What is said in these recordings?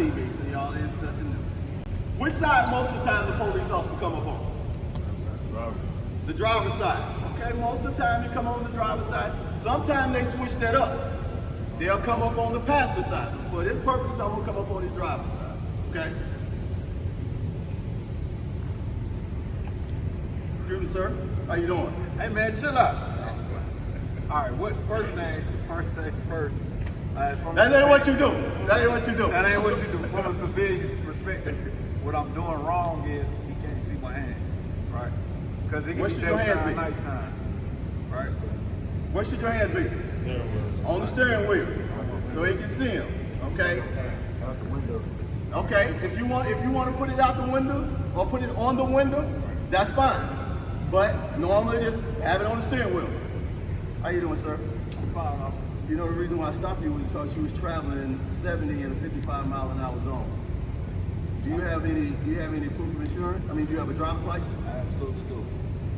TV, so y'all, it's nothing new. Which side most of the time the police officer come up on? The driver's side. Okay, most of the time you come on the driver's side. Sometimes they switch that up. They'll come up on the passenger side. For this purpose, I'm gonna come up on the driver's side. Okay? Excuse me, sir. How you doing? Hey man, chill out. All right, first thing first. That ain't what you do. That ain't what you do. That ain't what you do. From a civilian's perspective, what I'm doing wrong is he can't see my hands, right? Because it can be daytime, nighttime, right? Where should your hands be? On the steering wheel, so he can see them. Okay. Out the window. Okay. If you want to put it out the window or put it on the window, that's fine. But normally just have it on the steering wheel. How you doing, sir? I'm fine, officer. You know the reason why I stopped you was because you was traveling 70 in a 55 mile an hour zone. Do you have any proof of insurance? I mean, do you have a driver's license? I absolutely do.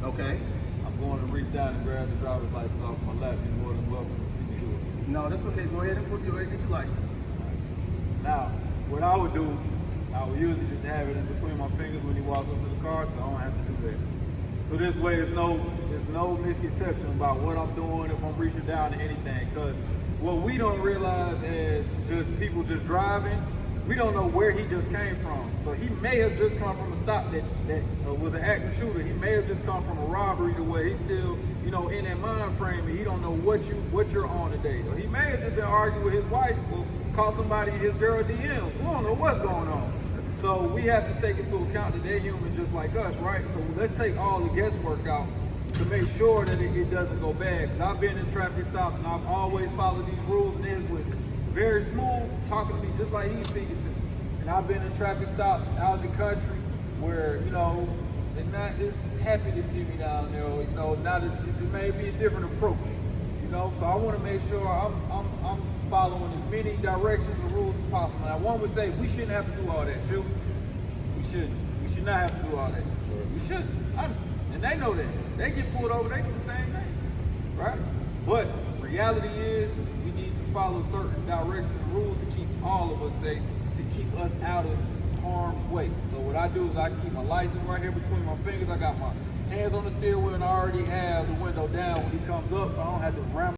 Okay. I'm going to reach down and grab the driver's license off my lap. You're more than welcome to see me do it. No, that's okay. Go ahead and get your license. Now, what I would do, I would usually just have it in between my fingers when he walks up to the car, so I don't have to do that. So this way, there's no misconception about what I'm doing if I'm reaching down to anything. Because what we don't realize as just people just driving, we don't know where he just came from. So he may have just come from a stop that was an active shooter. He may have just come from a robbery to where he's still, in that mind frame, and he don't know what you're on today. Or he may have just been arguing with his wife or caught somebody in his girl DMs. We don't know what's going on. So we have to take into account that they're human just like us, right? So let's take all the guesswork out to make sure that it doesn't go bad. Because I've been in traffic stops and I've always followed these rules, and it was very smooth, talking to me just like he's speaking to me. And I've been in traffic stops out in the country where, they're not as happy to see me down there, or, not as, it may be a different approach, So I want to make sure I'm following as many directions and rules as possible. Now, one would say we shouldn't have to do all that, Chill. We shouldn't. We should not have to do all that. We shouldn't, honestly. And they know that. They get pulled over, they do the same thing, right? But reality is we need to follow certain directions and rules to keep all of us safe, to keep us out of harm's way. So what I do is I keep my license right here between my fingers. I got my hands on the steering wheel, and I already have the window down when he comes up, so I don't have to ram